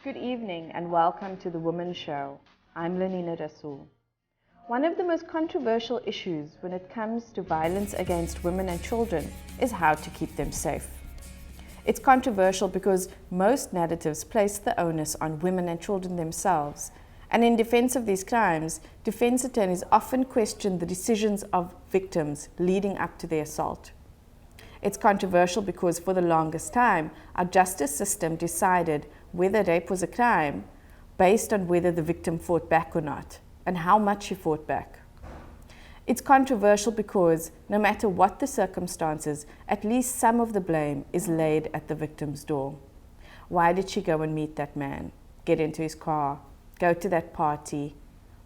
Good evening and welcome to the Womxn Show. I'm Lenina Rasool. One of the most controversial issues when it comes to violence against women and children is how to keep them safe. It's controversial because most narratives place the onus on women and children themselves, and in defense of these crimes, defense attorneys often question the decisions of victims leading up to the assault. It's controversial because for the longest time, our justice system decided whether rape was a crime based on whether the victim fought back or not, and how much she fought back. It's controversial because no matter what the circumstances, at least some of the blame is laid at the victim's door. Why did she go and meet that man, get into his car, go to that party,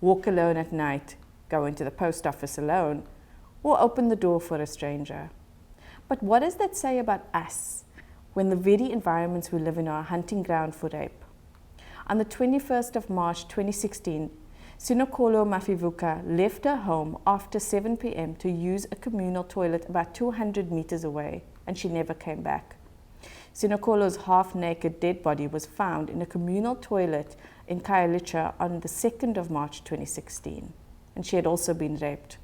walk alone at night, go into the post office alone, or open the door for a stranger? But what does that say about us when the very environments we live in are a hunting ground for rape? On the 21st of March 2016, Sinokolo Mafivuka left her home after 7 p.m. to use a communal toilet about 200 meters away, and she never came back. Sinokolo's half-naked dead body was found in a communal toilet in Khayelitsha on the 2nd of March 2016, and she had also been raped.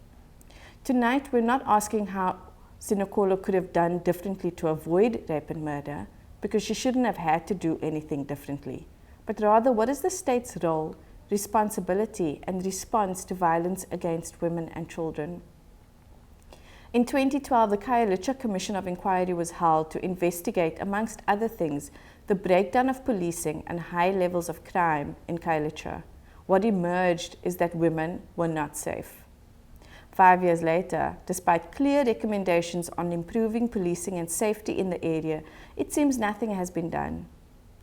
Tonight, we're not asking how Sinokolo could have done differently to avoid rape and murder, because she shouldn't have had to do anything differently, but rather what is the state's role, responsibility and response to violence against women and children. In 2012, the Khayelitsha Commission of Inquiry was held to investigate, amongst other things, the breakdown of policing and high levels of crime in Khayelitsha. What emerged is that women were not safe. 5 years later, despite clear recommendations on improving policing and safety in the area, it seems nothing has been done.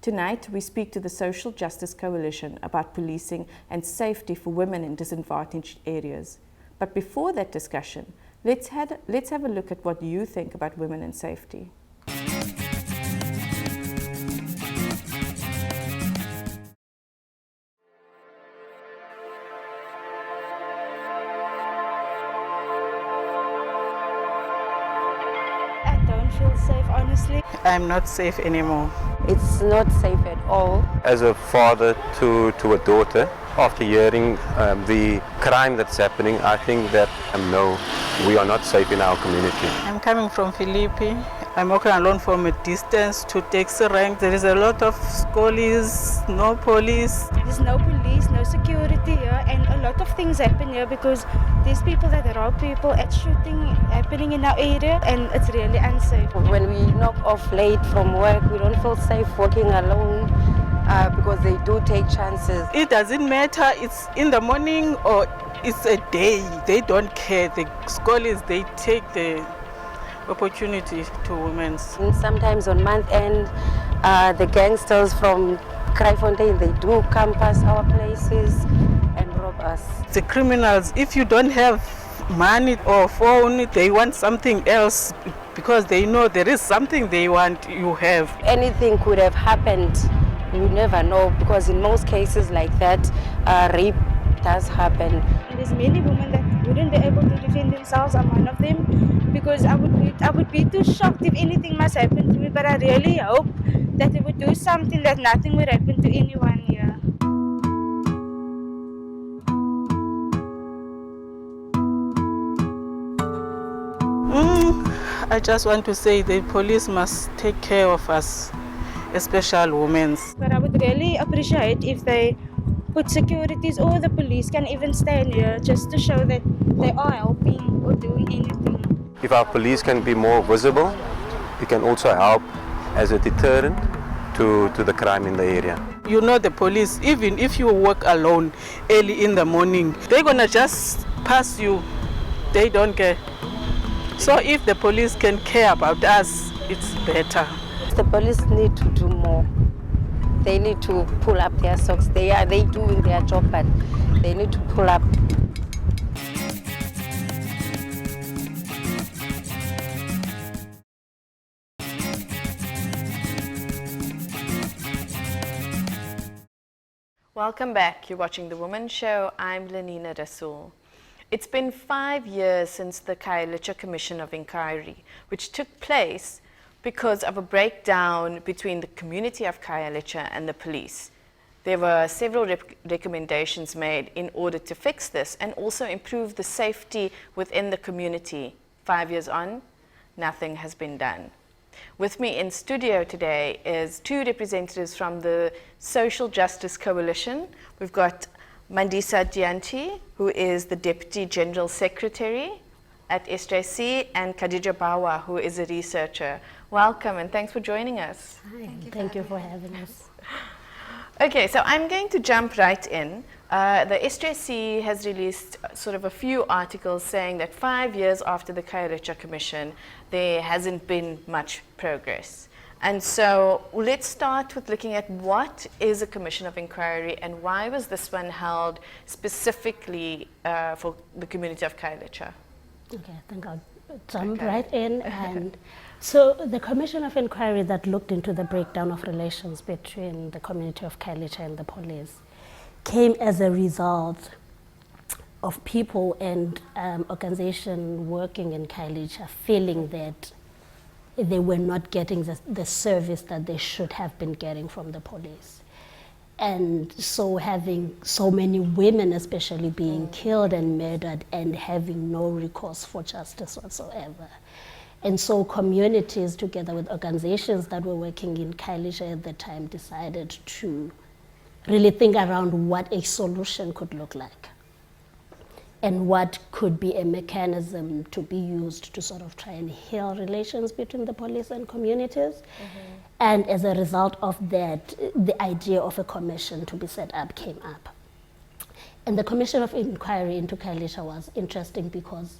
Tonight, we speak to the Social Justice Coalition about policing and safety for women in disadvantaged areas. But before that discussion, let's have a look at what you think about women and safety. Feel safe, honestly. I'm not safe anymore. It's not safe at all. As a father to a daughter, after hearing the crime that's happening, I think that no, we are not safe in our community. I'm coming from Philippi. I'm walking alone from a distance to taxi rank. There is a lot of schools, no police. There's no police, no security here, and a lot of things happen here because there's people that rob people and shooting happening in our area, and it's really unsafe. When we knock off late from work, we don't feel safe walking alone because they do take chances. It doesn't matter, it's in the morning or it's a day. They don't care. The scholars, they take the opportunity to women. And sometimes on month end, the gangsters from Kraaifontein, they do come past our places and rob us. The criminals, if you don't have money or phone, they want something else because they know there is something they want you have. Anything could have happened. You never know, because in most cases like that, rape does happen. And there's many women that wouldn't be able to defend themselves. I'm one of them, because I would be too shocked if anything must happen to me, but I really hope that they would do something, that nothing would happen to anyone here. I just want to say the police must take care of us, especially women. But I would really appreciate if they put securities, or the police can even stand here just to show that they are helping or doing anything. If our police can be more visible, it can also help as a deterrent to the crime in the area. You know, the police, even if you work alone early in the morning, they're gonna just pass you. They don't care. So if the police can care about us, it's better. The police need to do more. They need to pull up their socks. They doing their job, but they need to pull up. Welcome back. You're watching the Womxn Show. I'm Lenina Rasool. It's been 5 years since the Khayelitsha Commission of Inquiry, which took place because of a breakdown between the community of Khayelitsha and the police. there were several recommendations made in order to fix this and also improve the safety within the community. 5 years on, nothing has been done. With me in studio today is two representatives from the Social Justice Coalition. We've got Mandisa Dyanti, who is the Deputy General Secretary at SJC, and Khadija Bawa, who is a researcher. Welcome and thanks for joining us. Hi, thank you for having us. Okay, so I'm going to jump right in. The SJC has released sort of a few articles saying that 5 years after the Khayelitsha Commission, there hasn't been much progress. And so let's start with looking at what is a Commission of Inquiry and why was this one held specifically for the community of Khayelitsha? Okay, I think I'll jump right in. And so the Commission of Inquiry that looked into the breakdown of relations between the community of Khayelitsha and the police came as a result of people and organizations working in Khayelitsha feeling that they were not getting the service that they should have been getting from the police. And so having so many women especially being killed and murdered and having no recourse for justice whatsoever. And so communities together with organizations that were working in Khayelitsha at the time decided to really think around what a solution could look like and what could be a mechanism to be used to sort of try and heal relations between the police and communities. And as a result of that, the idea of a commission to be set up came up. And the Commission of Inquiry into Khayelitsha was interesting because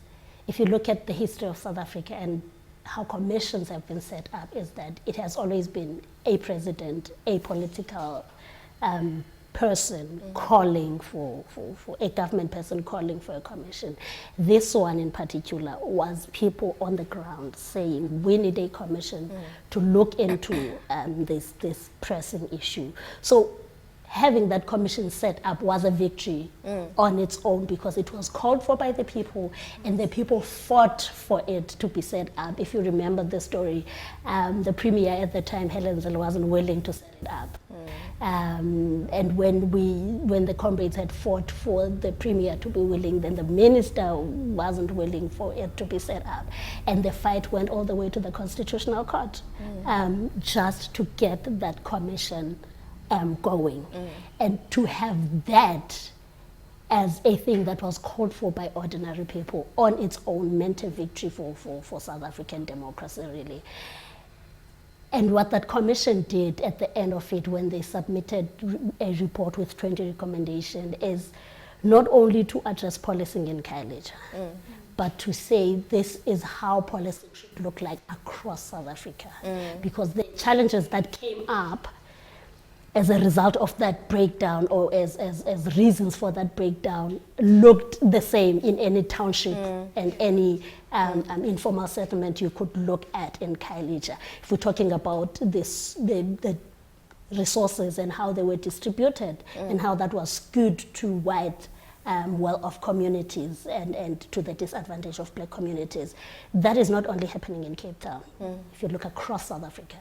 if you look at the history of South Africa and how commissions have been set up, is that it has always been a president, a political person calling for a government person calling for a commission. This one in particular was people on the ground saying we need a commission to look into this pressing issue. So having that commission set up was a victory on its own because it was called for by the people and the people fought for it to be set up. If you remember the story, the premier at the time, Helen Zille, wasn't willing to set it up. And when the comrades had fought for the premier to be willing, then the minister wasn't willing for it to be set up. And the fight went all the way to the Constitutional Court just to get that commission going. And to have that as a thing that was called for by ordinary people on its own meant a victory for South African democracy, really. And what that commission did at the end of it when they submitted a report with 20 recommendations is not only to address policing in Khayelitsha, but to say this is how policing should look like across South Africa. Because the challenges that came up as a result of that breakdown or as reasons for that breakdown looked the same in any township and any informal settlement you could look at in Khayelitsha. If we're talking about this, the resources and how they were distributed and how that was skewed to white well-off communities and to the disadvantage of black communities. That is not only happening in Cape Town. If you look across South Africa,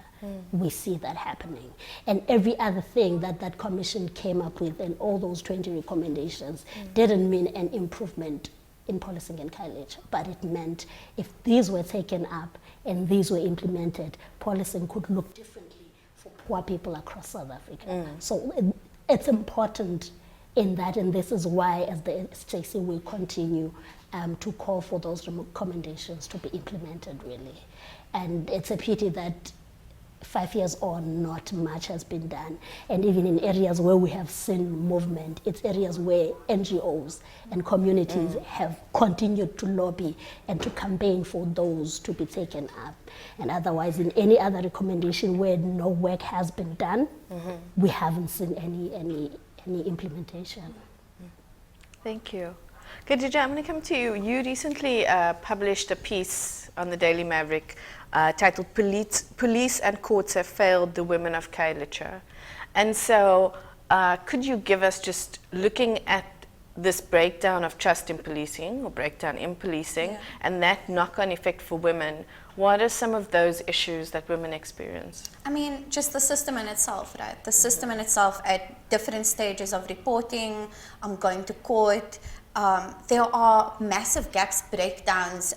we see that happening. And every other thing that commission came up with and all those 20 recommendations didn't mean an improvement in policing in Khayelitsha, but it meant if these were taken up and these were implemented, policing could look differently for poor people across South Africa. So it's important in that, and this is why as the SJC we continue to call for those recommendations to be implemented, really. And it's a pity that 5 years on, not much has been done. And even in areas where we have seen movement, it's areas where NGOs and communities have continued to lobby and to campaign for those to be taken up. And otherwise, in any other recommendation where no work has been done, we haven't seen any implementation. Thank you. Khadija, I'm going to come to you. You recently published a piece on the Daily Maverick titled Police and Courts Have Failed the Women of Khayelitsha. And so could you give us, just looking at this breakdown of trust in policing or breakdown in policing and that knock-on effect for women, What are some of those issues that women experience? I mean, just the system in itself, right? The system in itself at different stages of reporting, going to court. There are massive gaps, breakdowns,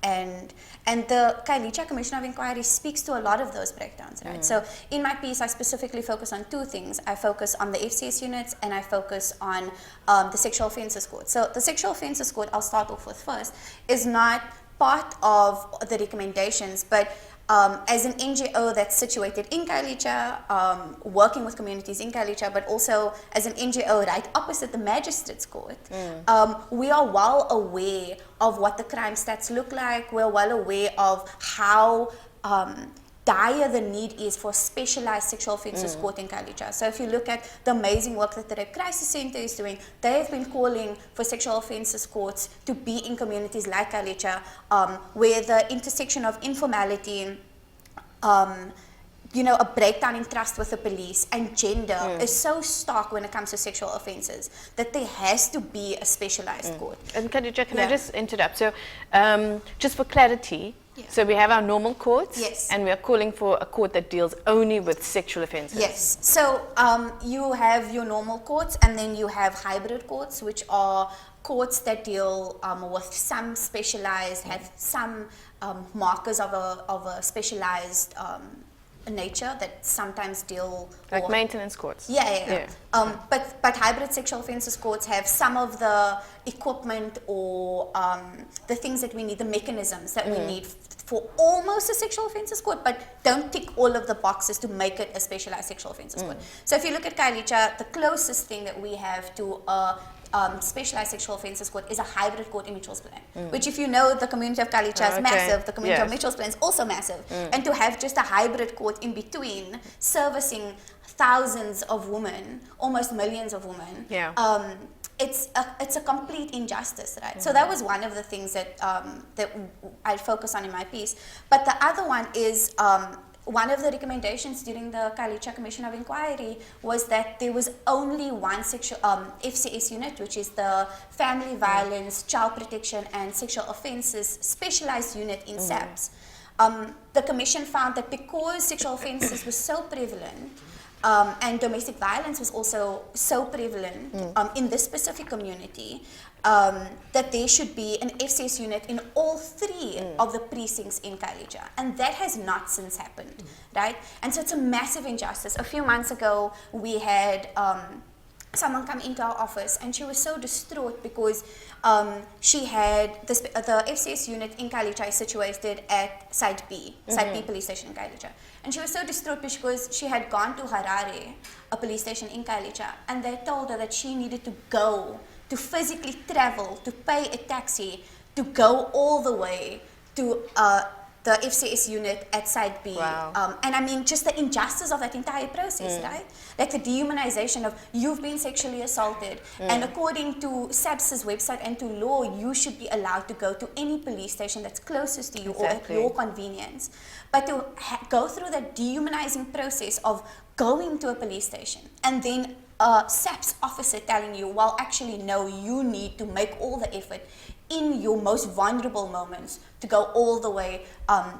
and the Khayelitsha Commission of Inquiry speaks to a lot of those breakdowns, right? So in my piece, I specifically focus on two things. I focus on the FCS units and I focus on the Sexual Offences Court. So the Sexual Offences Court, I'll start off with first, is not part of the recommendations, but as an NGO that's situated in Khayelitsha, working with communities in Khayelitsha, but also as an NGO right opposite the Magistrates Court, we are well aware of what the crime stats look like. We're well aware of how dire the need is for specialized sexual offences court in Khayelitsha. So if you look at the amazing work that the Rape Crisis Center is doing, they have been calling for sexual offences courts to be in communities like Khayelitsha, where the intersection of informality, a breakdown in trust with the police and gender is so stark when it comes to sexual offences that there has to be a specialized court. And Khadija, can I just interrupt? So just for clarity, so we have our normal courts, Yes. and we are calling for a court that deals only with sexual offences. Yes. So you have your normal courts, and then you have hybrid courts, which are courts that deal with some specialized, have some markers of a specialized nature that sometimes deal Like maintenance courts. Yeah. But hybrid sexual offences courts have some of the equipment or the things that we need, the mechanisms that we need for almost a sexual offences court, but don't tick all of the boxes to make it a specialized sexual offences court. So if you look at Khayelitsha, the closest thing that we have to a specialized sexual offences court is a hybrid court in Mitchell's Plain, which, if you know, the community of Khayelitsha is massive, the community of Mitchell's Plain is also massive, and to have just a hybrid court in between servicing thousands of women, almost millions of women, it's a complete injustice, right? So that was one of the things that I focus on in my piece. But the other one is one of the recommendations during the Khayelitsha Commission of Inquiry was that there was only one sexual FCS unit, which is the Family Violence, Child Protection and Sexual Offences Specialized Unit in SAPS. The Commission found that because sexual offences were so prevalent, and domestic violence was also so prevalent in this specific community, that there should be an FCS unit in all three of the precincts in Khayelitsha. And that has not since happened, right? And so it's a massive injustice. A few months ago, we had someone come into our office and she was so distraught because she had the FCS unit in Khayelitsha is situated at Site B, Site B police station in Khayelitsha. And she was so distraught because she had gone to Harare, a police station in Khayelitsha, and they told her that she needed to go, to physically travel, to pay a taxi, to go all the way to the FCS unit at Site B. Wow. And I mean, just the injustice of that entire process, right? Like the dehumanization of you've been sexually assaulted, and according to SAPS's website and to law, you should be allowed to go to any police station that's closest to you or at your convenience. But to go through that dehumanizing process of going to a police station and then SAPS officer telling you, well, actually, no, you need to make all the effort in your most vulnerable moments to go all the way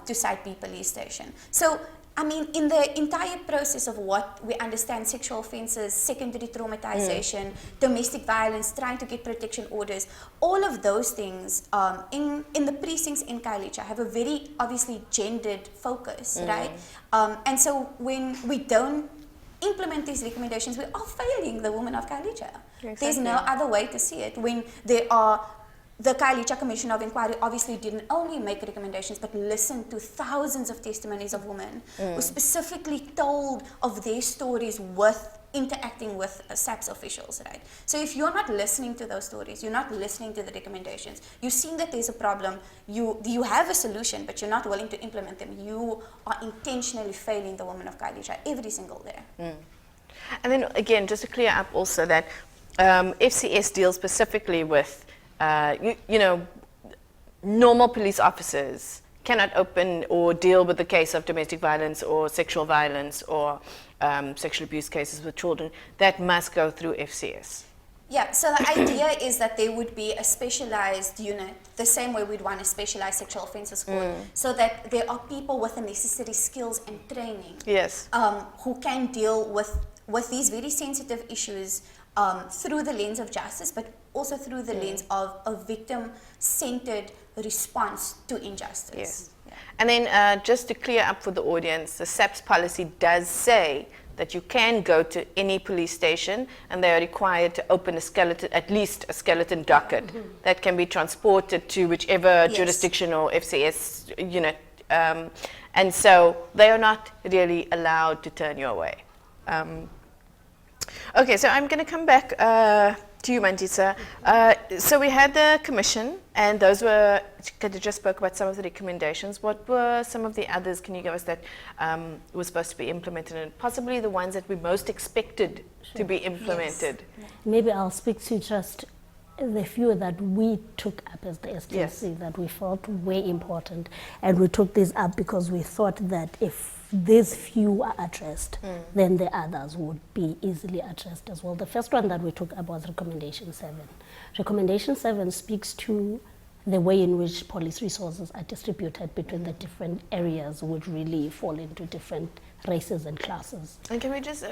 to Site B police station. So, I mean, in the entire process of what we understand sexual offences, secondary traumatization, domestic violence, trying to get protection orders, all of those things in the precincts in Khayelitsha have a very obviously gendered focus, right? And so when we don't implement these recommendations, we are failing the women of Khayelitsha. Exactly. There's no other way to see it. When there are, the Khayelitsha Commission of Inquiry obviously didn't only make recommendations, but listened to thousands of testimonies of women who specifically told of their stories with interacting with SAPS officials, right? So if you're not listening to those stories, you're not listening to the recommendations, you're seeing that there's a problem, you have a solution, but you're not willing to implement them, you are intentionally failing the women of Khayelitsha every single day. And then again, just to clear up also that FCS deals specifically with normal police officers cannot open or deal with the case of domestic violence or sexual violence or sexual abuse cases with children. That must go through FCS. Yeah, so the idea is that there would be a specialized unit, the same way we'd want a specialized sexual offences court, so that there are people with the necessary skills and training Yes. who can deal with these very sensitive issues through the lens of justice, but also through the lens of a victim-centered response to injustice. Yes. Yeah. And then just to clear up for the audience, the SAPS policy does say that you can go to any police station and they are required to open a skeleton, at least a skeleton docket that can be transported to whichever jurisdiction or FCS unit. And so they are not really allowed to turn you away. Okay, so I'm going to come back to you, Mandisa. So we had the commission, and those were, Khadija spoke about some of the recommendations. What were some of the others, can you give us, that were supposed to be implemented, and possibly the ones that we most expected to be implemented? Yes. Maybe I'll speak to just the few that we took up as the STC that we felt were important. And we took these up because we thought that if these few are addressed, then the others would be easily addressed as well. The first one that we took up was Recommendation 7. Recommendation 7 speaks to the way in which police resources are distributed between the different areas, would really fall into different races and classes. And can we just,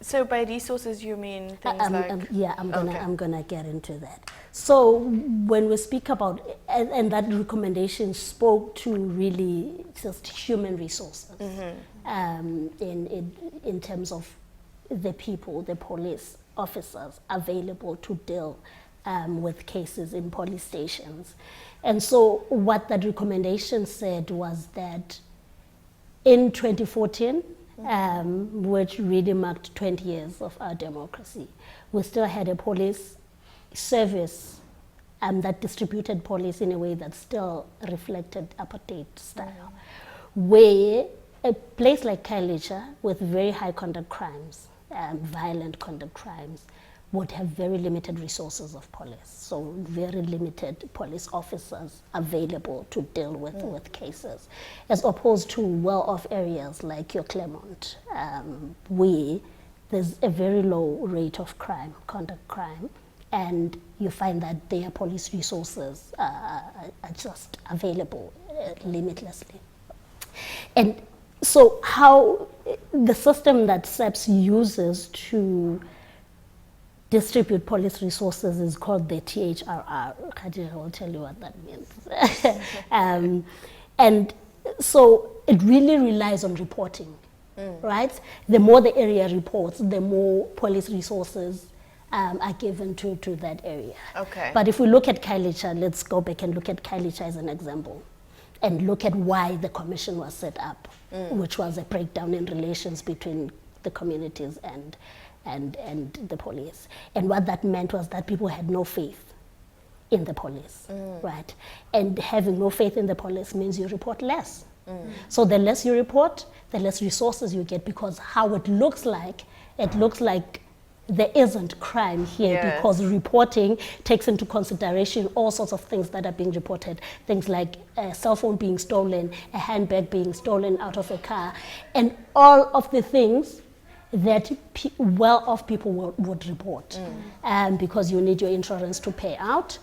so by resources you mean things like? Yeah, I'm gonna get into that. So when we speak about, and that recommendation spoke to really just human resources, in terms of the people, the police officers available to deal with cases in police stations. And so what that recommendation said was that in 2014, which really marked 20 years of our democracy, we still had a police service that distributed police in a way that still reflected apartheid style, where a place like Khayelitsha, with very high conduct crimes, violent conduct crimes, would have very limited resources of police, so very limited police officers available to deal with cases, as opposed to well-off areas like your Claremont, where there's a very low rate of crime, conduct crime, and you find that their police resources are just available limitlessly. And so how the system that SAPS uses to distribute police resources is called the THRR. Khadija will tell you what that means. And so it really relies on reporting, right? The more the area reports, the more police resources are given to that area. Okay. But if we look at Khayelitsha, let's go back and look at Khayelitsha as an example, and look at why the commission was set up, which was a breakdown in relations between the communities and the police. And what that meant was that people had no faith in the police, right? And having no faith in the police means you report less. So the less you report, the less resources you get, because how it looks like there isn't crime here, because reporting takes into consideration all sorts of things that are being reported. Things like a cell phone being stolen, a handbag being stolen out of a car, and all of the things that well-off people would report, because you need your insurance to pay out,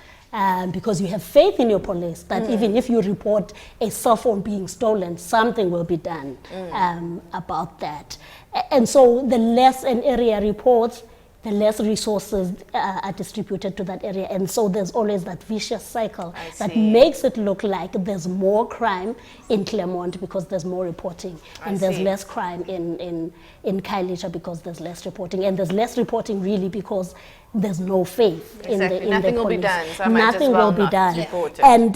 because you have faith in your police that even if you report a cell phone being stolen, something will be done about that. And so the less an area reports, the less resources are distributed to that area. And so there's always that vicious cycle that makes it look like there's more crime in Claremont because there's more reporting, and there's less crime in Khayelitsha because there's less reporting, and there's less reporting really because there's no faith in the police. Nothing will be done. So Nothing will be done. And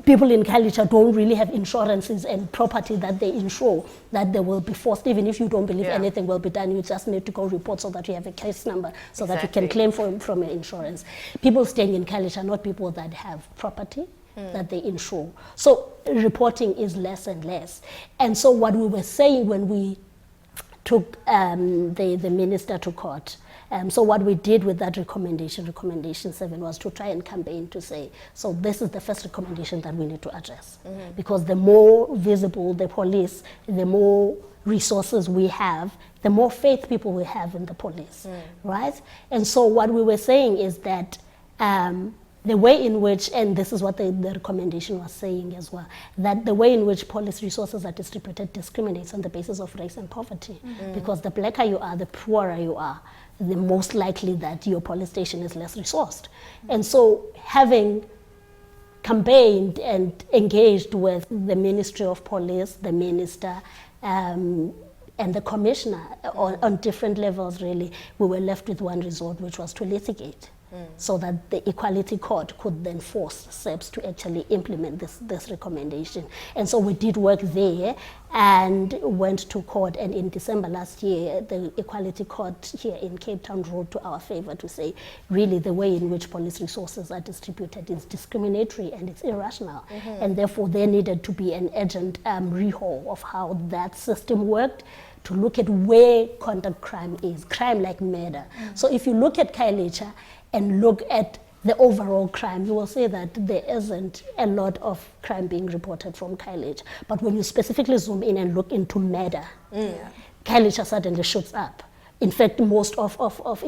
people in Khayelitsha don't really have insurances and property that they insure that they will be forced. Even if you don't believe anything will be done, you just need to go report so that you have a case number so that you can claim from your insurance. People staying in Khayelitsha are not people that have property that they insure. So reporting is less and less. And so what we were saying when we took the minister to court. So what we did with that recommendation 7, was to try and campaign to say, so this is the first recommendation that we need to address. Because the more visible the police, the more resources we have, the more faith people we have in the police, right? And so what we were saying is that the way in which, and this is what the recommendation was saying as well, that the way in which police resources are distributed discriminates on the basis of race and poverty. Because the blacker you are, the poorer you are, the most likely that your police station is less resourced. And so having campaigned and engaged with the Ministry of Police, the minister, and the commissioner on different levels, really, we were left with one resort, which was to litigate. So that the Equality Court could then force SEPS to actually implement this recommendation. And so we did work there and went to court, and in December last year, the Equality Court here in Cape Town ruled to our favor to say, really, the way in which police resources are distributed is discriminatory and it's irrational. And therefore, there needed to be an urgent rehaul of how that system worked, to look at where conduct crime is, crime like murder. So if you look at Khayelitsha and look at the overall crime, you will see that there isn't a lot of crime being reported from Khayelitsha. But when you specifically zoom in and look into murder, Khayelitsha suddenly shoots up. In fact, most of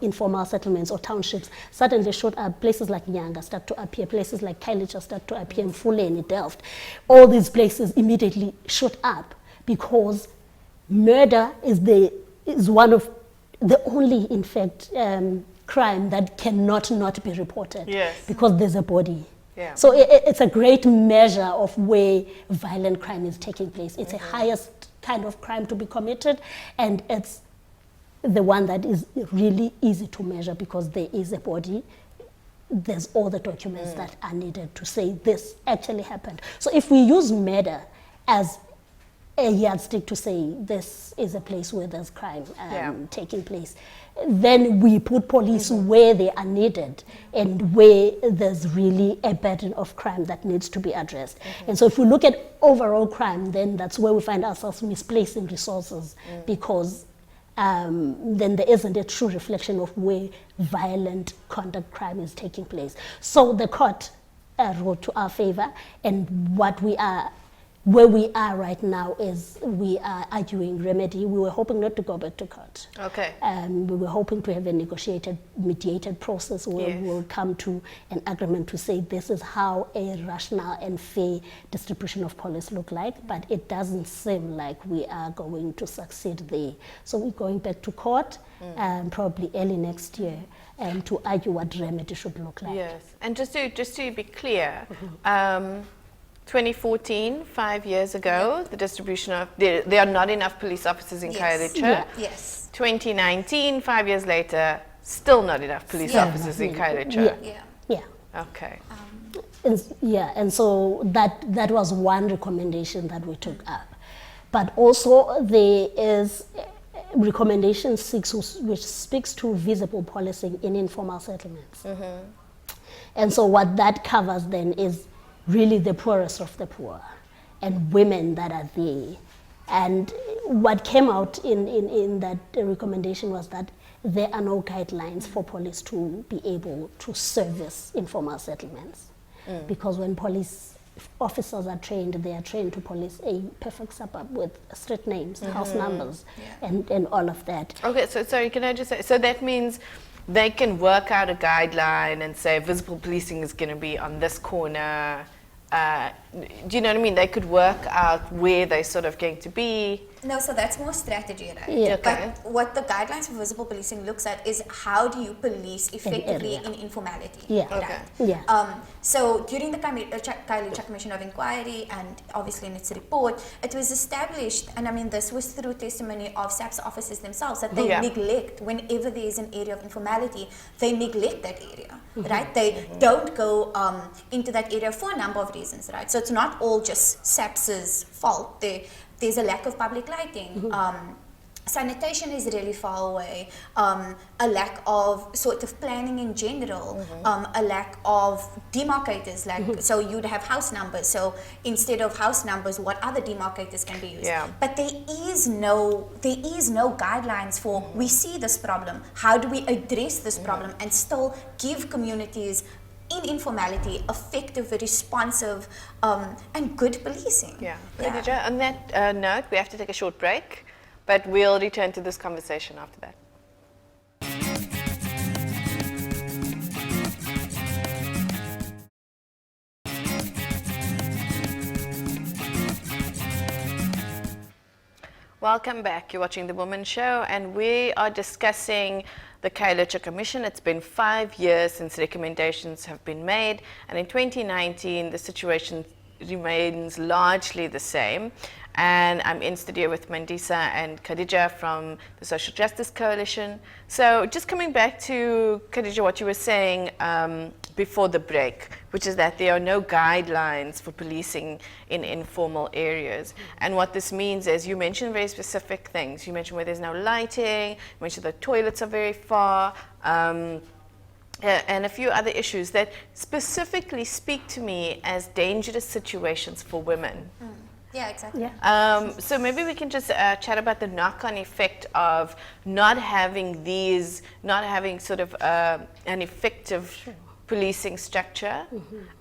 informal settlements or townships suddenly showed up. Places like Nyanga start to appear, places like Khayelitsha start to appear, in Fuleni, Delft. All these places immediately shoot up because murder is one of the only, in fact, crime that cannot not be reported. Yes. Because there's a body. Yeah. So it's a great measure of where violent crime is taking place. It's the highest kind of crime to be committed, and it's the one that is really easy to measure because there is a body. There's all the documents that are needed to say this actually happened. So if we use murder as a yardstick to say this is a place where there's crime taking place, then we put police where they are needed and where there's really a burden of crime that needs to be addressed. And so if we look at overall crime, then that's where we find ourselves misplacing resources because then there isn't a true reflection of where violent conduct crime is taking place. So the court ruled to our favor, and where we are right now is we are arguing remedy. We were hoping not to go back to court. Okay. We were hoping to have a negotiated, mediated process where we will come to an agreement to say this is how a rational and fair distribution of police look like, but it doesn't seem like we are going to succeed there. So we're going back to court probably early next year to argue what remedy should look like. Yes, and just to be clear, 2014, 5 years ago, the distribution of, there are not enough police officers in Khayelitsha. Yes. 2019, 5 years later, still not enough police officers in Khayelitsha. Yeah. Okay. And so that was one recommendation that we took up. But also there is recommendation 6, which speaks to visible policing in informal settlements. And so what that covers then is really the poorest of the poor and women that are there. And what came out in that recommendation was that there are no guidelines for police to be able to service informal settlements. Because when police officers are trained, they are trained to police a perfect suburb with street names, house numbers, and all of that. Okay, so sorry, can I just say, so that means they can work out a guideline and say visible policing is going to be on this corner. Do you know what I mean? They could work out where they're sort of going to be. No, so that's more strategy, right? Yeah. Okay. But what the guidelines for visible policing looks at is how do you police effectively in informality. Yeah. Right? Okay. Yeah. So during the Khayelitsha Commission of Inquiry and obviously in its report, it was established, and I mean this was through testimony of SAPS officers themselves, that they neglect, whenever there is an area of informality, they neglect that area, right? They don't go into that area for a number of reasons, right? So it's not all just SAPS's fault. There's a lack of public lighting. Sanitation is really far away. A lack of sort of planning in general. A lack of demarcators. Like so, you'd have house numbers. So instead of house numbers, what other demarcators can be used? Yeah. But there is no guidelines for. We see this problem. How do we address this problem and still give communities in informality effective, responsive, and good policing? Yeah. Khadija, on that note, we have to take a short break. But we'll return to this conversation after that. Welcome back. You're watching The Womxn Show, and we are discussing the Khayelitsha Commission. It's been 5 years since recommendations have been made, and in 2019, the situation remains largely the same. And I'm in studio with Mandisa and Khadija from the Social Justice Coalition. So just coming back to, Khadija, what you were saying before the break, which is that there are no guidelines for policing in informal areas. And what this means is, you mentioned very specific things. You mentioned where there's no lighting, you mentioned the toilets are very far, and a few other issues that specifically speak to me as dangerous situations for women. Yeah, exactly. Yeah. So maybe we can just chat about the knock-on effect of not having sort of an effective policing structure,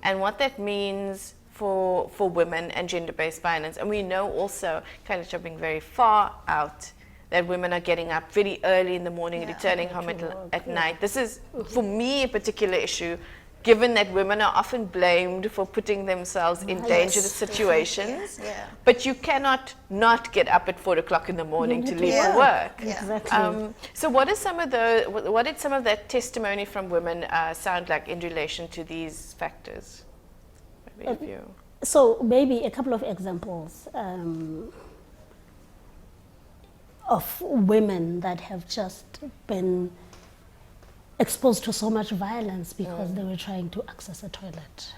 and what that means for women and gender-based violence. And we know also, Khayelitsha being very far out, that women are getting up very early in the morning, returning home at night. This is, for me, a particular issue, given that women are often blamed for putting themselves in dangerous situations. But you cannot not get up at 4 o'clock in the morning to leave for work. Exactly. So what did some of that testimony from women sound like in relation to these factors? Maybe if you... So maybe a couple of examples of women that have just been exposed to so much violence because they were trying to access a toilet.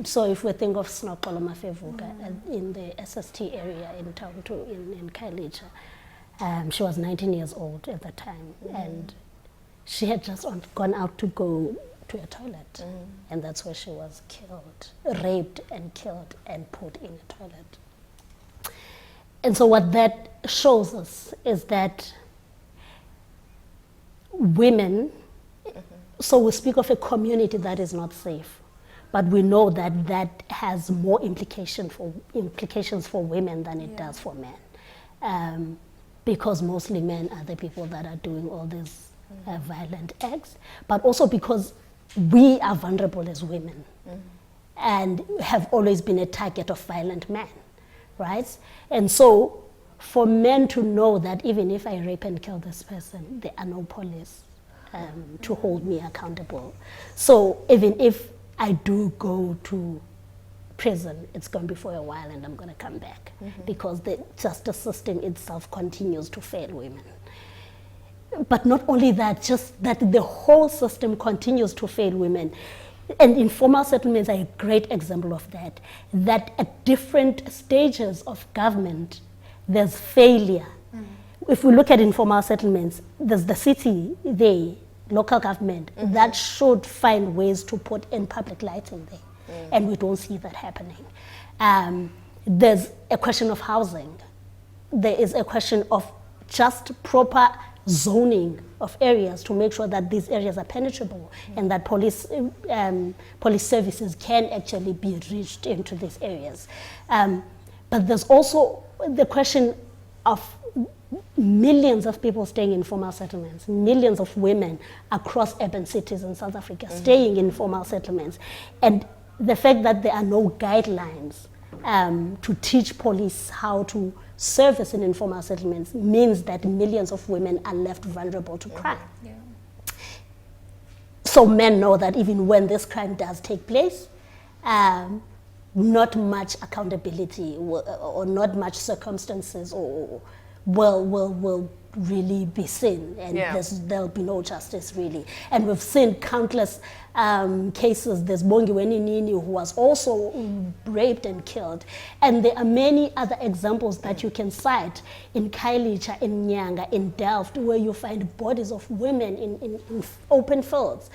So if we think of Snokolo Mafevuka in the SST area in town too, in Khayelitsha, she was 19 years old at the time, and she had just gone out to go to a toilet, and that's where she was killed, raped and killed and put in a toilet. And so what that shows us is that women, so we speak of a community that is not safe, but we know that that has more implications for women than it does for men, because mostly men are the people that are doing all these violent acts, but also because we are vulnerable as women and have always been a target of violent men, right? And so for men to know that even if I rape and kill this person, there are no police to hold me accountable. So even if I do go to prison, it's going to be for a while and I'm going to come back, because the justice system itself continues to fail women. But not only that, just that the whole system continues to fail women. And informal settlements are a great example of that, that at different stages of government, there's failure. If we look at informal settlements, there's the city, the local government, that should find ways to put in public lighting there. And we don't see that happening. There's a question of housing. There is a question of just proper zoning of areas to make sure that these areas are penetrable and that police services can actually be reached into these areas. But there's also the question of millions of people staying in informal settlements, millions of women across urban cities in South Africa staying in informal settlements. And the fact that there are no guidelines to teach police how to service in informal settlements means that millions of women are left vulnerable to crime. So men know that even when this crime does take place, not much accountability or not much circumstances will really be seen, and there'll be no justice really. And we've seen countless cases. There's Bongiweni Nini, who was also raped and killed, and there are many other examples that you can cite in Khayelitsha, in Nyanga, in Delft, where you find bodies of women in open fields.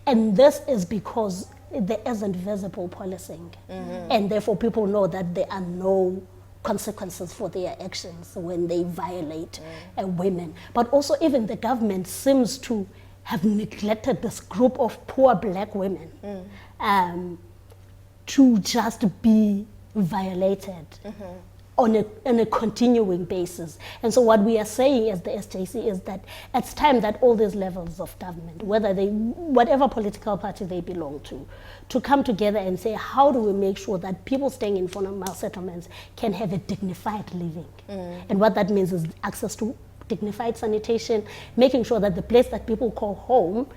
And this is because there isn't visible policing, and therefore people know that there are no consequences for their actions when they violate women. But also even the government seems to have neglected this group of poor black women to just be violated on a continuing basis. And so what we are saying as the SJC is that it's time that all these levels of government, whatever political party they belong to come together and say, how do we make sure that people staying in formal settlements can have a dignified living? And what that means is access to dignified sanitation, making sure that the place that people call home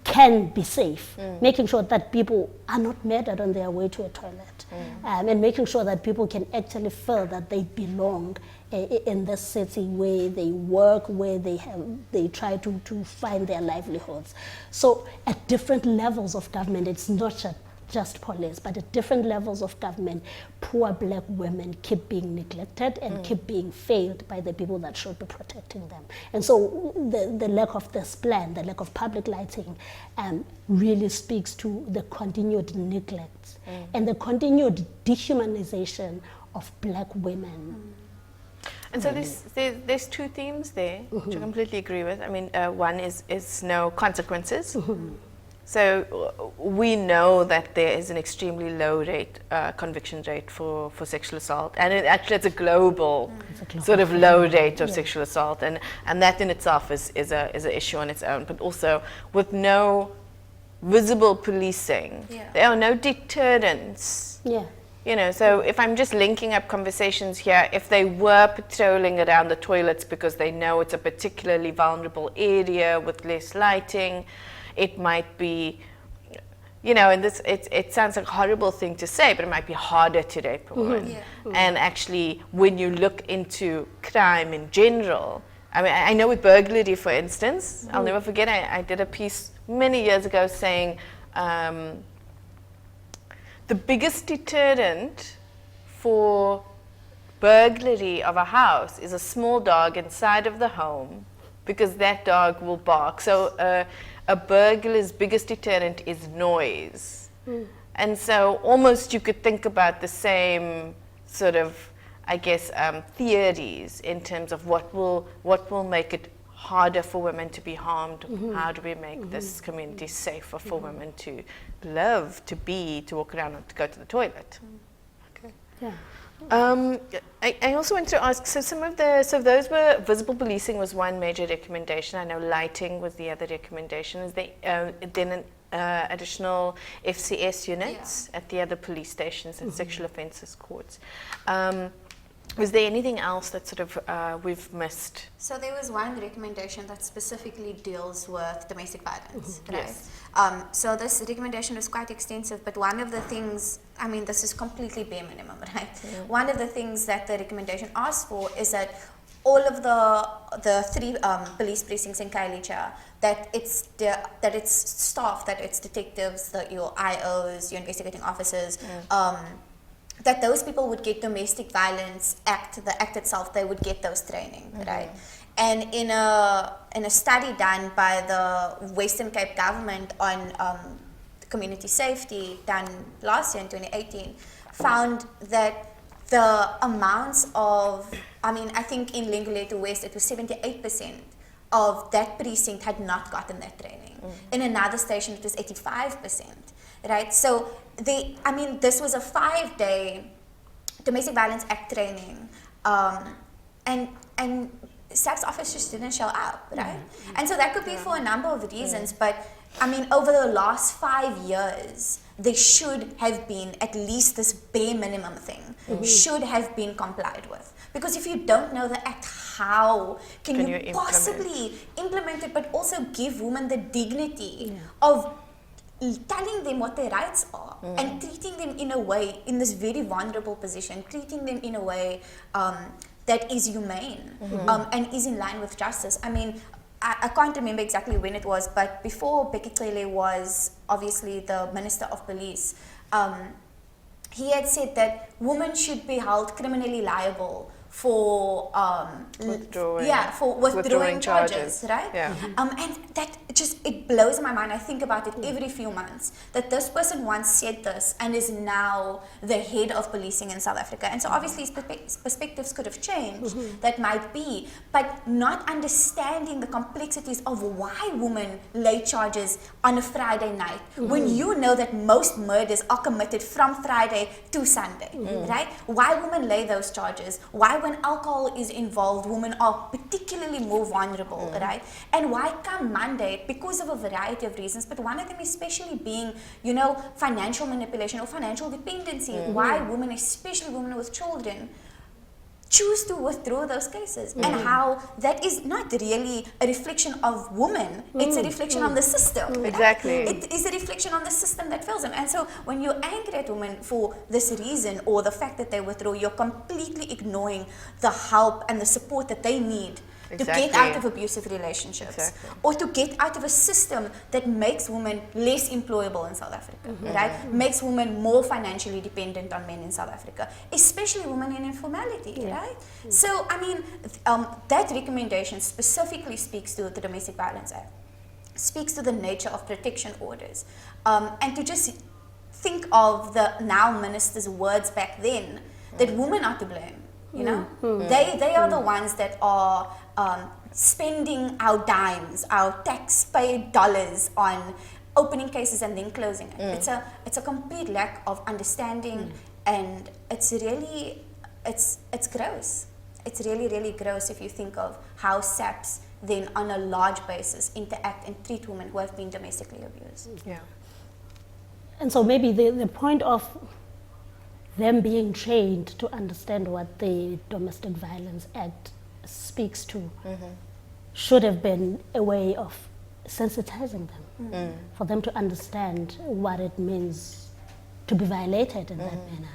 can be safe, making sure that people are not murdered on their way to a toilet, and making sure that people can actually feel that they belong in this city where they work, where they try to find their livelihoods. So at different levels of government, it's not just police, but at different levels of government, poor black women keep being neglected and keep being failed by the people that should be protecting them. And so the lack of this plan, the lack of public lighting, really speaks to the continued neglect and the continued dehumanization of black women. And so there's two themes there, which I completely agree with. I mean, one is no consequences. So we know that there is an extremely low rate, conviction rate for sexual assault, and it's a global sort of low rate of sexual assault, and that in itself is an issue on its own. But also with no visible policing, there are no deterrents. You know, so if I'm just linking up conversations here, if they were patrolling around the toilets because they know it's a particularly vulnerable area with less lighting, it might be, you know, and it sounds like a horrible thing to say, but it might be harder to rape a woman. And actually, when you look into crime in general, I mean, I know with burglary, for instance, I'll never forget, I did a piece many years ago saying the biggest deterrent for burglary of a house is a small dog inside of the home, because that dog will bark. So a burglar's biggest deterrent is noise. And so almost you could think about the same sort of, I guess, theories in terms of what will make it harder for women to be harmed. How do we make this community safer for women to live, to walk around, and to go to the toilet? I also want to ask, so those were visible policing was one major recommendation. I know lighting was the other recommendation. Is there then additional FCS units at the other police stations and sexual offences courts? Was there anything else that sort of we've missed? So there was one recommendation that specifically deals with domestic violence, right? Yes. So this recommendation was quite extensive, but one of the things, I mean, this is completely bare minimum, right? One of the things that the recommendation asks for is that all of the three police precincts in Khayelitsha, that it's staff, that it's detectives, your IOs, your investigating officers, that those people would get domestic violence act, the act itself, they would get those training, right? And in a study done by the Western Cape government on community safety, done last year in 2018, found that the amounts of, I mean, I think in Lingolete West it was 78% of that precinct had not gotten that training. In another station it was 85%, right? So this was a 5-day domestic violence act training, and SAP's office just didn't show up, right? And so that could be for a number of reasons, but I mean, over the last 5 years, there should have been at least this bare minimum thing should have been complied with. Because if you don't know the act, how can you possibly implement it, but also give women the dignity of telling them what their rights are and treating them in a way, in this very vulnerable position, treating them in a way that is humane and is in line with justice. I mean, I can't remember exactly when it was, but before Bheki Cele was obviously the Minister of Police, he had said that women should be held criminally liable for withdrawing charges, right? Yeah. And that just, it blows my mind. I think about it every few months, that this person once said this and is now the head of policing in South Africa. And so obviously his perspectives could have changed, that might be, but not understanding the complexities of why women lay charges on a Friday night, when you know that most murders are committed from Friday to Sunday, right? Why women lay those charges? Why when alcohol is involved, women are particularly more vulnerable, right? And why come Monday? Because of a variety of reasons, but one of them especially being, you know, financial manipulation or financial dependency. Why women, especially women with children, choose to withdraw those cases, and how that is not really a reflection of women, it's a reflection on the system. Right? Exactly. It is a reflection on the system that fails them. And so when you're angry at women for this reason, or the fact that they withdraw, you're completely ignoring the help and the support that they need to get out of abusive relationships, or to get out of a system that makes women less employable in South Africa, right? Makes women more financially dependent on men in South Africa, especially women in informality, right? So, I mean, that recommendation specifically speaks to the Domestic Violence Act, speaks to the nature of protection orders, and to just think of the now minister's words back then, that women are to blame. You know, they are the ones that are spending our dimes, our tax-paid dollars on opening cases and then closing it. It's a complete lack of understanding, and it's really it's gross. It's really, really gross if you think of how SAPs then on a large basis interact and treat women who have been domestically abused. Yeah. And so maybe the point of them being trained to understand what the Domestic Violence Act speaks to should have been a way of sensitizing them, for them to understand what it means to be violated in that manner,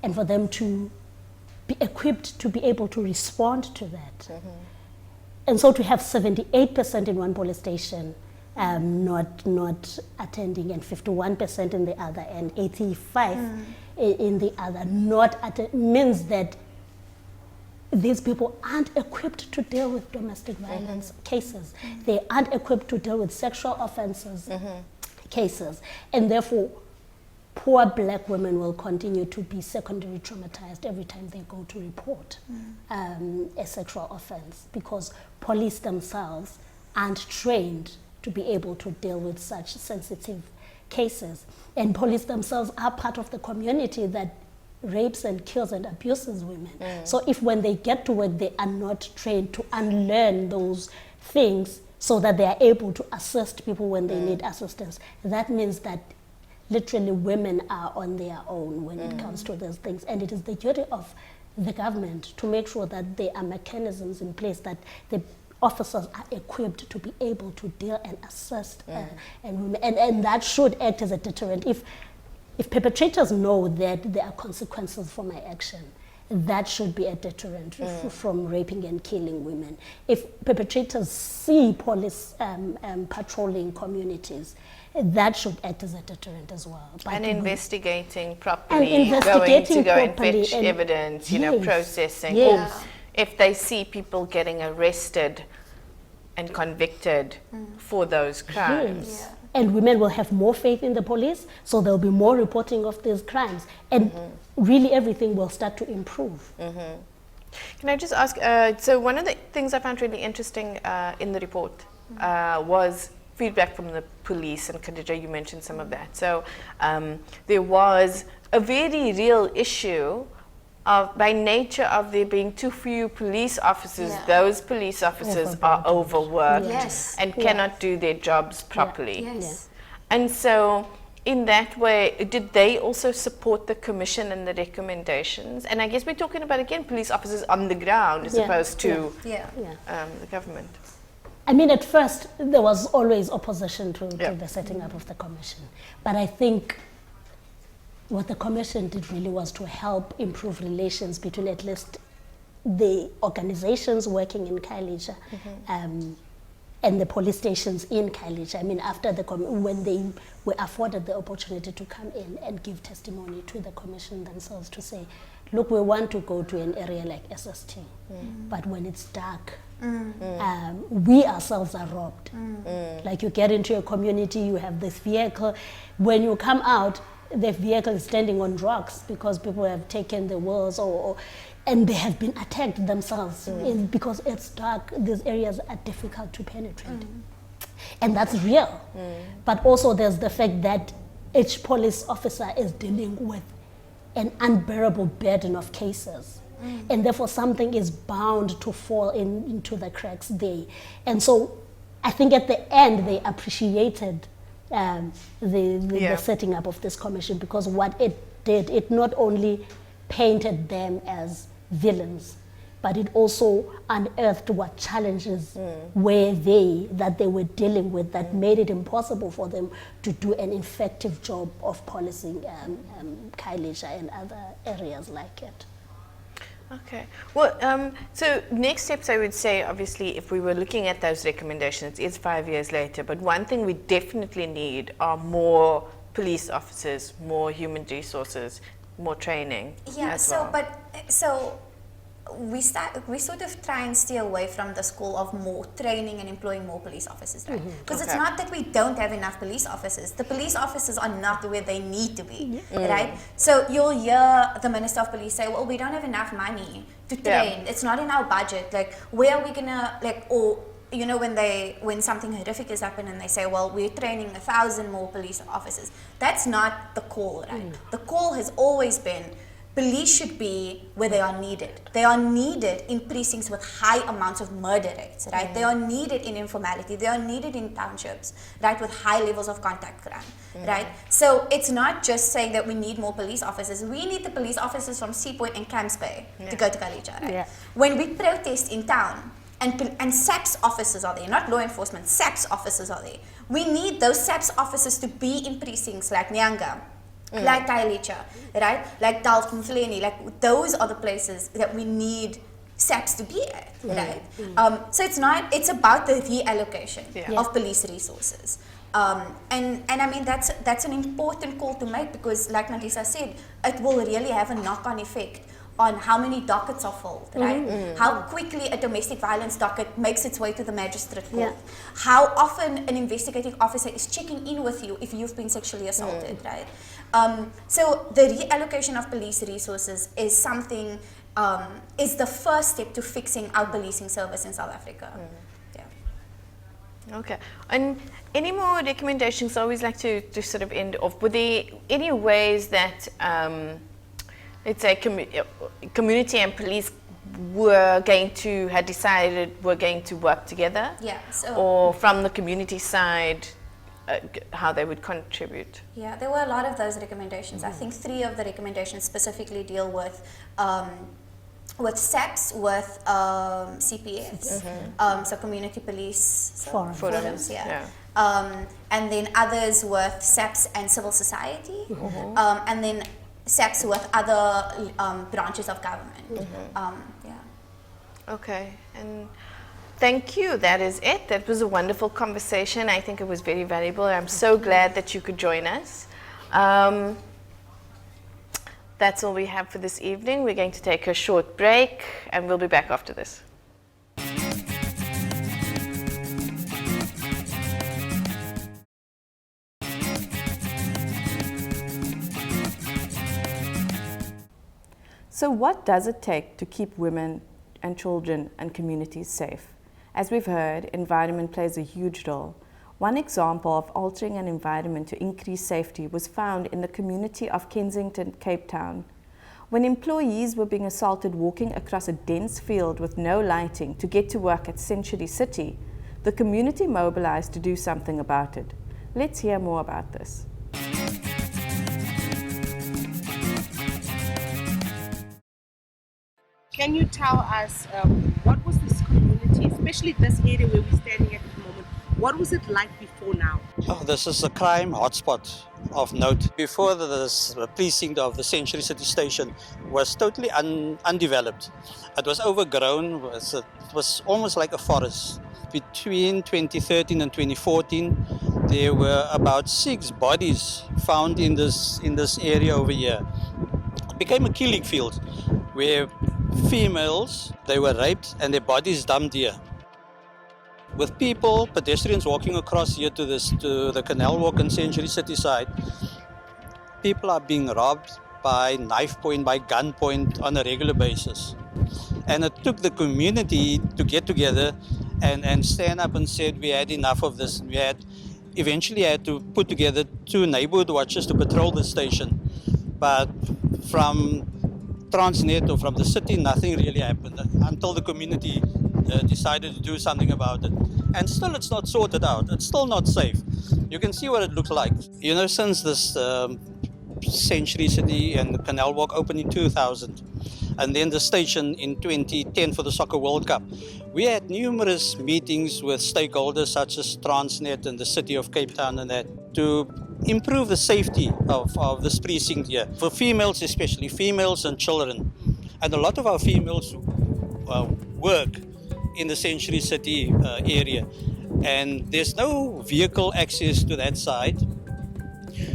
and for them to be equipped to be able to respond to that. And so to have 78% in one police station not attending, and 51% in the other, and 85 in the other not means that these people aren't equipped to deal with domestic violence cases. They aren't equipped to deal with sexual offenses cases, and therefore poor black women will continue to be secondary traumatized every time they go to report a sexual offense, because police themselves aren't trained to be able to deal with such sensitive cases. And police themselves are part of the community that rapes and kills and abuses women. So if when they get to work, they are not trained to unlearn those things so that they are able to assist people when they need assistance, that means that literally women are on their own when it comes to those things. And it is the duty of the government to make sure that there are mechanisms in place, that the officers are equipped to be able to deal and assist and that should act as a deterrent. If perpetrators know that there are consequences for my action, that should be a deterrent from raping and killing women. If perpetrators see police patrolling communities, that should act as a deterrent as well. But and investigating properly, going to go and fetch evidence, you know, processing. Or if they see people getting arrested and convicted for those crimes. And women will have more faith in the police, so there'll be more reporting of these crimes. And really everything will start to improve. Can I just ask, so one of the things I found really interesting in the report was feedback from the police, and Khadija, you mentioned some of that. So there was a very real issue of, by nature of there being too few police officers, those police officers are overworked and cannot do their jobs properly. And so in that way, did they also support the commission and the recommendations? And I guess we're talking about, again, police officers on the ground as opposed to the government. I mean, at first, there was always opposition to the setting up of the commission. But I think what the commission did really was to help improve relations between at least the organizations working in Khayelitsha and the police stations in Khayelitsha, I mean, after when they were afforded the opportunity to come in and give testimony to the commission themselves to say, look, we want to go to an area like SST, but when it's dark, we ourselves are robbed. Like you get into a community, you have this vehicle. When you come out, the vehicle is standing on rocks because people have taken the wheels and they have been attacked themselves because it's dark. These areas are difficult to penetrate. And that's real. But also there's the fact that each police officer is dealing with an unbearable burden of cases. And therefore something is bound to fall into the cracks there. And so I think at the end they appreciated the setting up of this commission, because what it did, it not only painted them as villains, but it also unearthed what challenges that they were dealing with that made it impossible for them to do an effective job of policing Khayelitsha and other areas like it. Okay. Well, so next steps, I would say, obviously, if we were looking at those recommendations, it's 5 years later, but one thing we definitely need are more police officers, more human resources, more training. Yeah, as well. So we sort of try and steer away from the school of more training and employing more police officers, right? Because it's not that we don't have enough police officers. The police officers are not where they need to be, right? So you'll hear the Minister of Police say, well, we don't have enough money to train. It's not in our budget. Like, where are we gonna, like, or, you know, when something horrific has happened and they say, well, we're training 1,000 more police officers. That's not the call, right? The call has always been, police should be where they are needed. They are needed in precincts with high amounts of murder rates, right? They are needed in informality. They are needed in townships, right, with high levels of contact crime, right? So it's not just saying that we need more police officers. We need the police officers from Seapoint and Camps Bay to go to Khadija, right? When we protest in town, and SAPS officers are there, not law enforcement, SAPS officers are there. We need those SAPS officers to be in precincts like Nyanga, like Khayelitsha, right? Like Dalton, like those are the places that we need SAPs to be at, right? So it's about the reallocation of police resources. And I mean, that's an important call to make, because like Mandisa said, it will really have a knock-on effect on how many dockets are filled, right? How quickly a domestic violence docket makes its way to the magistrate court. How often an investigating officer is checking in with you if you've been sexually assaulted, right? So the reallocation of police resources is something, is the first step to fixing our policing service in South Africa. Okay. And any more recommendations? I always like to sort of end off. Were there any ways that let's say community and police had decided were going to work together? Yeah. So, or from the community side, how they would contribute? Yeah, there were a lot of those recommendations. I think 3 of the recommendations specifically deal with SAPs, with CPFs, so community police forums, and then others with SAPs and civil society, and then SAPs with other branches of government. Okay, and thank you. That is it. That was a wonderful conversation. I think it was very valuable. I'm so glad that you could join us. That's all we have for this evening. We're going to take a short break and we'll be back after this. So what does it take to keep women and children and communities safe? As we've heard, environment plays a huge role. One example of altering an environment to increase safety was found in the community of Kensington, Cape Town. When employees were being assaulted walking across a dense field with no lighting to get to work at Century City, the community mobilized to do something about it. Let's hear more about this. Can you tell us what was this community, especially this area where we're standing at the moment, what was it like before now? Oh, this is a crime hotspot. of note. Before this precinct of the Century City Station was totally undeveloped. It was overgrown, it was almost like a forest. Between 2013 and 2014, there were about 6 bodies found in this area over here. It became a killing field where females, they were raped and their bodies dumped here. With people, pedestrians walking across here to the canal walk and Century City side, people are being robbed by knife point, by gun point on a regular basis. And it took the community to get together and stand up and said we had enough of this. We eventually had to put together 2 neighborhood watches to patrol the station. But from Transnet or from the city, nothing really happened until the community decided to do something about it. And still it's not sorted out. It's still not safe. You can see what it looks like. You know, since this Century City and the Canal Walk opened in 2000, and then the station in 2010 for the Soccer World Cup, we had numerous meetings with stakeholders such as Transnet and the City of Cape Town and that to improve the safety of this precinct here, for females especially, females and children. And a lot of our females work in the Century City area, and there's no vehicle access to that side.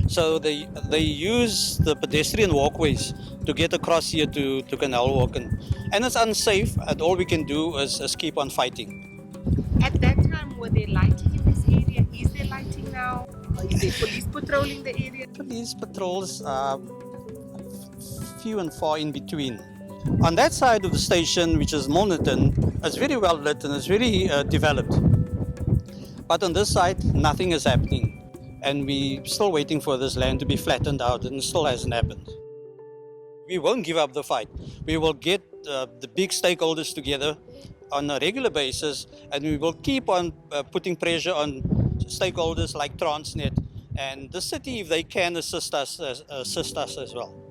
So they use the pedestrian walkways to get across here to Canal Walk, and it's unsafe, and all we can do is keep on fighting. At that time, were there lighting in this area? Is there lighting now? Is there police patrolling the area? Police patrols are few and far in between. On that side of the station, which is Milnerton, it's very well lit and it's very developed. But on this side, nothing is happening. And we're still waiting for this land to be flattened out, and it still hasn't happened. We won't give up the fight. We will get the big stakeholders together on a regular basis, and we will keep on putting pressure on stakeholders like Transnet and the city if they can assist us as well.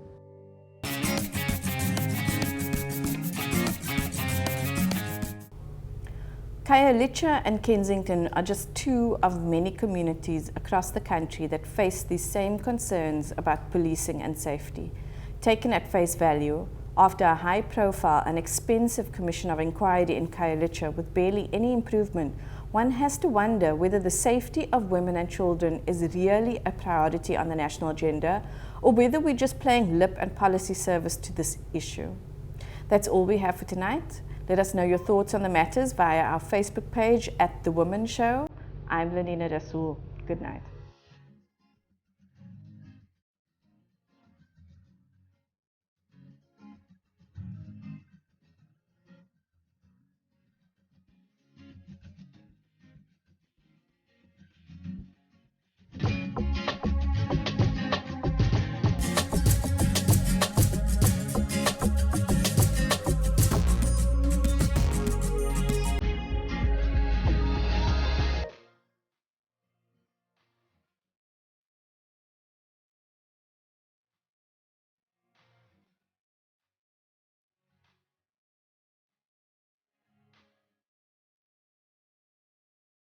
Khayelitsha and Kensington are just 2 of many communities across the country that face these same concerns about policing and safety. Taken at face value, after a high-profile and expensive Commission of Inquiry in Khayelitsha with barely any improvement, one has to wonder whether the safety of women and children is really a priority on the national agenda, or whether we're just playing lip and policy service to this issue. That's all we have for tonight. Let us know your thoughts on the matters via our Facebook page at The Womxn Show. I'm Lenina Rasool. Good night.